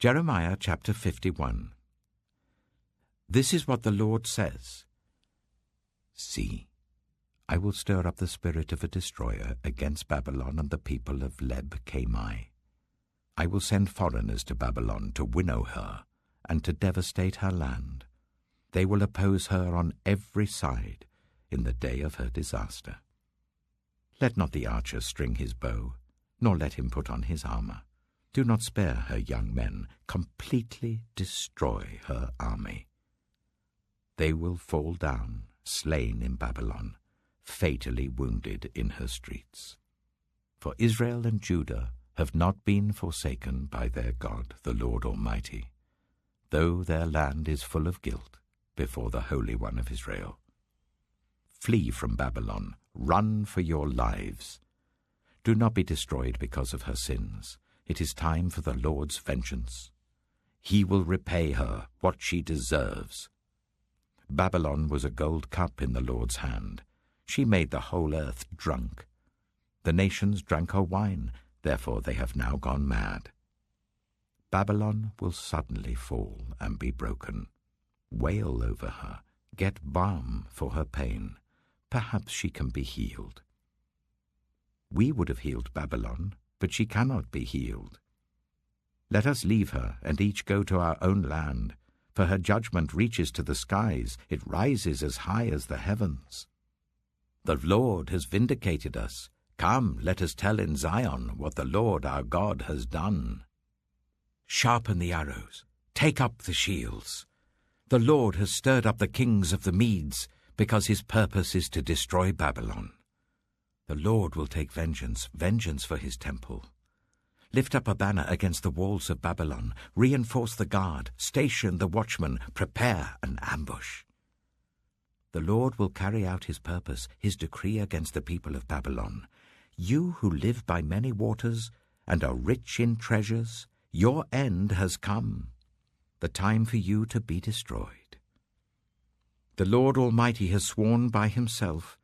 Jeremiah chapter 51. This is what the Lord says. See, I will stir up the spirit of a destroyer against Babylon and the people of Leb-Kamai. I will send foreigners to Babylon to winnow her and to devastate her land. They will oppose her on every side in the day of her disaster. Let not the archer string his bow, nor let him put on his armor. Do not spare her young men. Completely destroy her army. They will fall down, slain in Babylon, fatally wounded in her streets. For Israel and Judah have not been forsaken by their God, the Lord Almighty, though their land is full of guilt before the Holy One of Israel. Flee from Babylon, run for your lives. Do not be destroyed because of her sins. It is time for the Lord's vengeance. He will repay her what she deserves. Babylon was a gold cup in the Lord's hand. She made the whole earth drunk. The nations drank her wine, therefore they have now gone mad. Babylon will suddenly fall and be broken. Wail over her, get balm for her pain. Perhaps she can be healed. We would have healed Babylon, but she cannot be healed. Let us leave her and each go to our own land, for her judgment reaches to the skies, it rises as high as the heavens. The Lord has vindicated us. Come, let us tell in Zion what the Lord our God has done. Sharpen the arrows, take up the shields. The Lord has stirred up the kings of the Medes, because his purpose is to destroy Babylon. The Lord will take vengeance for his temple. Lift up a banner against the walls of Babylon, reinforce the guard, station the watchman, prepare an ambush. The Lord will carry out his purpose, his decree against the people of Babylon. You who live by many waters and are rich in treasures, your end has come, the time for you to be destroyed. The Lord Almighty has sworn by himself,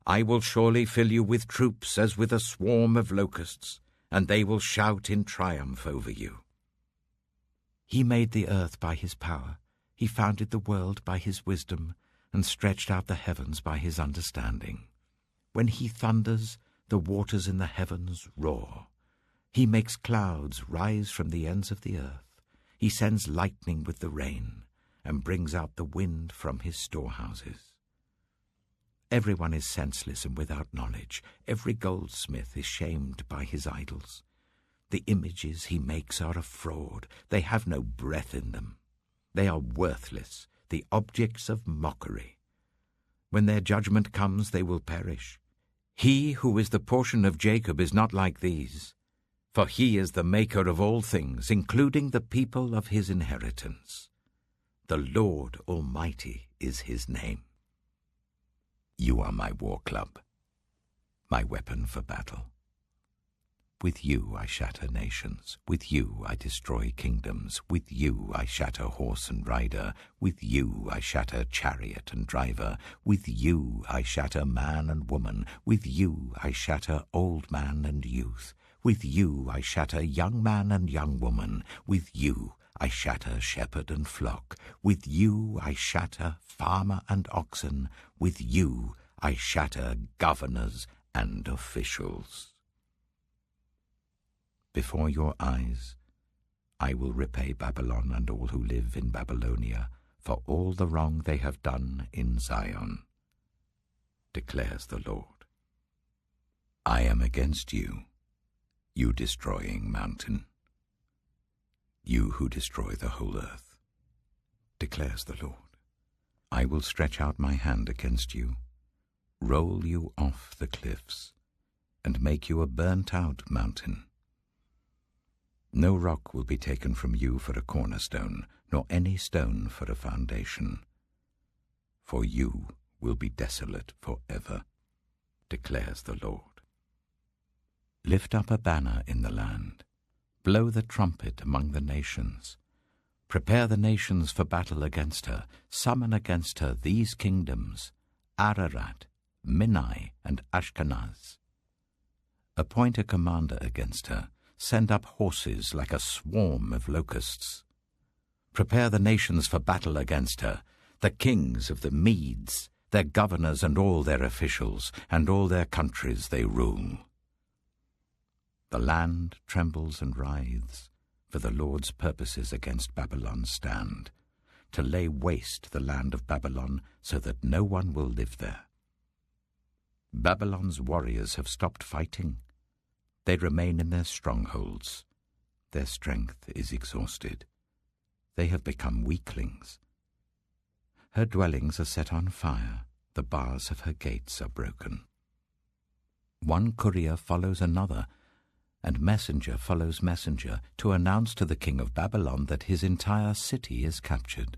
I will surely fill you with troops as with a swarm of locusts, and they will shout in triumph over you. He made the earth by his power, he founded the world by his wisdom, and stretched out the heavens by his understanding. When he thunders, the waters in the heavens roar. He makes clouds rise from the ends of the earth. He sends lightning with the rain, and brings out the wind from his storehouses. Everyone is senseless and without knowledge. Every goldsmith is shamed by his idols. The images he makes are a fraud. They have no breath in them. They are worthless, the objects of mockery. When their judgment comes, they will perish. He who is the portion of Jacob is not like these, for he is the maker of all things, including the people of his inheritance. The Lord Almighty is his name. You are my war club, my weapon for battle. With you I shatter nations, with you I destroy kingdoms, with you I shatter horse and rider, with you I shatter chariot and driver, with you I shatter man and woman, with you I shatter old man and youth, with you I shatter young man and young woman, with you I shatter shepherd and flock, with you I shatter farmer and oxen, with you I shatter governors and officials. Before your eyes I will repay Babylon and all who live in Babylonia for all the wrong they have done in Zion, declares the Lord. I am against you, you destroying mountain, you who destroy the whole earth, declares the Lord. I will stretch out my hand against you, roll you off the cliffs, and make you a burnt-out mountain. No rock will be taken from you for a cornerstone, nor any stone for a foundation. For you will be desolate forever, declares the Lord. Lift up a banner in the land. Blow the trumpet among the nations. Prepare the nations for battle against her. Summon against her these kingdoms, Ararat, Minai, and Ashkenaz. Appoint a commander against her. send up horses like a swarm of locusts. Prepare the nations for battle against her, the kings of the Medes, their governors and all their officials, and all their countries they rule. The land trembles and writhes, for the Lord's purposes against Babylon stand, to lay waste the land of Babylon so that no one will live there. Babylon's warriors have stopped fighting. They remain in their strongholds. Their strength is exhausted. They have become weaklings. Her dwellings are set on fire. The bars of her gates are broken. One courier follows another, and messenger follows messenger, to announce to the king of Babylon that his entire city is captured,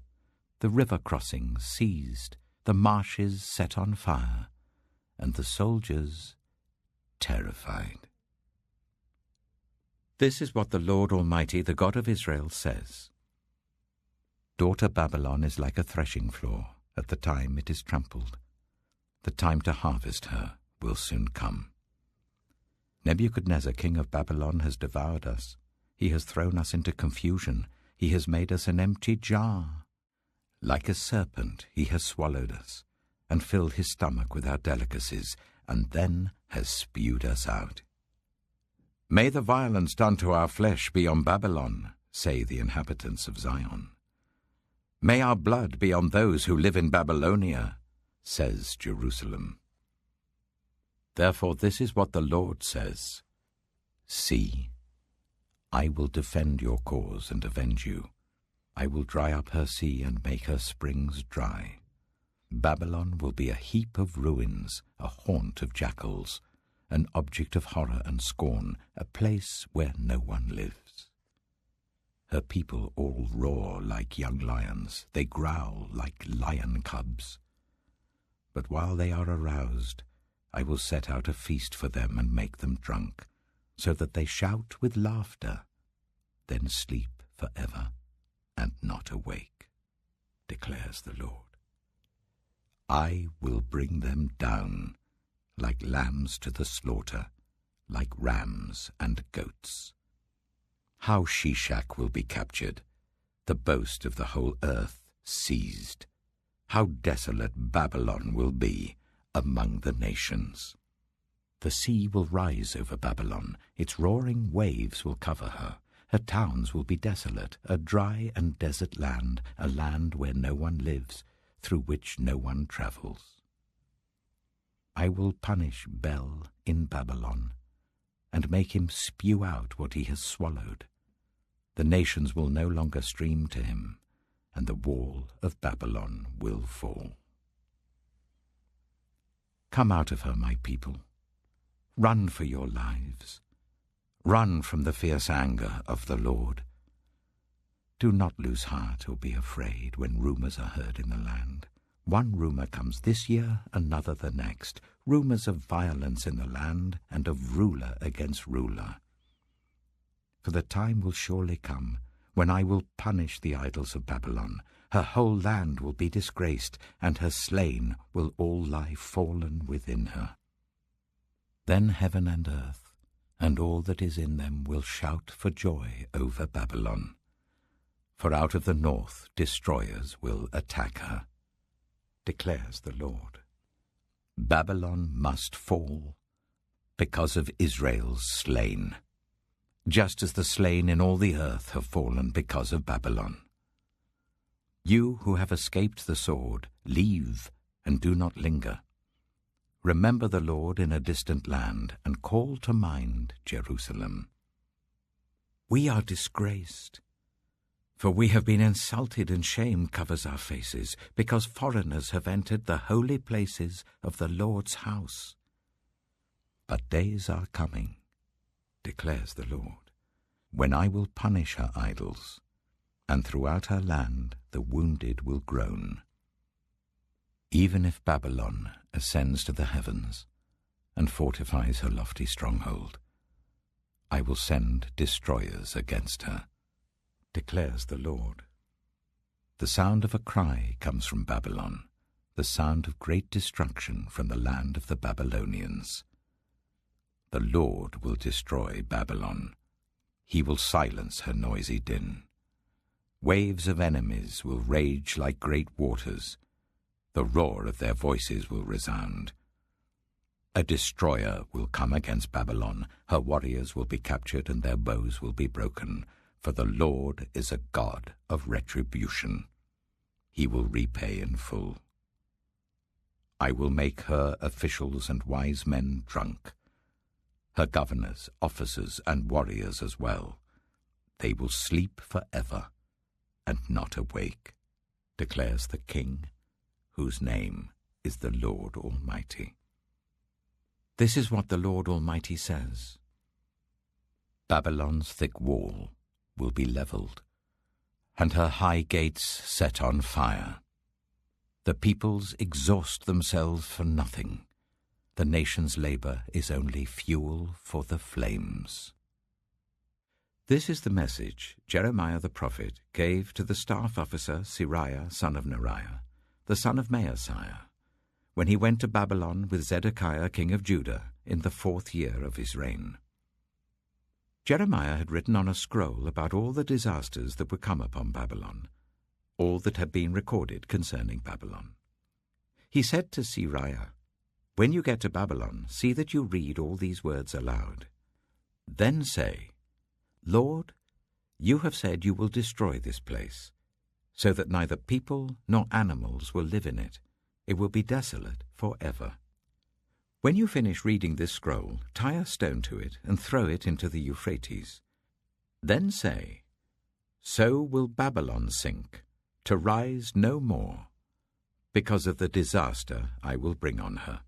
the river crossings seized, the marshes set on fire, and the soldiers terrified. This is what the Lord Almighty, the God of Israel, says. Daughter Babylon is like a threshing floor at the time it is trampled. The time to harvest her will soon come. Nebuchadnezzar, king of Babylon, has devoured us. He has thrown us into confusion. He has made us an empty jar. Like a serpent he has swallowed us, and filled his stomach with our delicacies, and then has spewed us out. May the violence done to our flesh be on Babylon, say the inhabitants of Zion. May our blood be on those who live in Babylonia, says Jerusalem. Therefore this is what the Lord says. See, I will defend your cause and avenge you. I will dry up her sea and make her springs dry. Babylon will be a heap of ruins, a haunt of jackals, an object of horror and scorn, a place where no one lives. Her people all roar like young lions. They growl like lion cubs. But while they are aroused, I will set out a feast for them and make them drunk, so that they shout with laughter, then sleep forever and not awake, declares the Lord. I will bring them down like lambs to the slaughter, like rams and goats. How Shishak will be captured, the boast of the whole earth seized. How desolate Babylon will be among the nations. The sea will rise over Babylon, its roaring waves will cover her. Her towns will be desolate, a dry and desert land, a land where no one lives, through which no one travels. I will punish Bel in Babylon, and make him spew out what he has swallowed. The nations will no longer stream to him, and the wall of Babylon will fall. Come out of her, my people. Run for your lives. Run from the fierce anger of the Lord. Do not lose heart or be afraid when rumors are heard in the land. One rumor comes this year, another the next. Rumors of violence in the land and of ruler against ruler. For the time will surely come when I will punish the idols of Babylon. Her whole land will be disgraced, and her slain will all lie fallen within her. Then heaven and earth, and all that is in them, will shout for joy over Babylon. For out of the north destroyers will attack her, declares the Lord. Babylon must fall because of Israel's slain, just as the slain in all the earth have fallen because of Babylon. You who have escaped the sword, leave and do not linger. Remember the Lord in a distant land, and call to mind Jerusalem. We are disgraced, for we have been insulted, and shame covers our faces, because foreigners have entered the holy places of the Lord's house. But days are coming, declares the Lord, when I will punish her idols, and throughout her land the wounded will groan. Even if Babylon ascends to the heavens and fortifies her lofty stronghold, I will send destroyers against her, declares the Lord. The sound of a cry comes from Babylon, the sound of great destruction from the land of the Babylonians. The Lord will destroy Babylon, He will silence her noisy din. Waves of enemies will rage like great waters. The roar of their voices will resound. A destroyer will come against Babylon. Her warriors will be captured and their bows will be broken. For the Lord is a God of retribution. He will repay in full. I will make her officials and wise men drunk, her governors, officers, and warriors as well. They will sleep forever and not awake, declares the King, whose name is the Lord Almighty. This is what the Lord Almighty says. Babylon's thick wall will be leveled, and her high gates set on fire. The peoples exhaust themselves for nothing. The nation's labor is only fuel for the flames. This is the message Jeremiah the prophet gave to the staff officer Seraiah son of Neriah, the son of Maaseiah, when he went to Babylon with Zedekiah king of Judah in the 4th year of his reign. Jeremiah had written on a scroll about all the disasters that would come upon Babylon, all that had been recorded concerning Babylon. He said to Seraiah, "When you get to Babylon, see that you read all these words aloud. Then say, 'Lord, you have said you will destroy this place, so that neither people nor animals will live in it. It will be desolate forever.' When you finish reading this scroll, tie a stone to it and throw it into the Euphrates. Then say, 'So will Babylon sink, to rise no more, because of the disaster I will bring on her,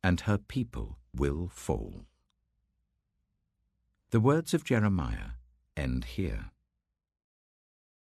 and her people will fall.'" The words of Jeremiah end here.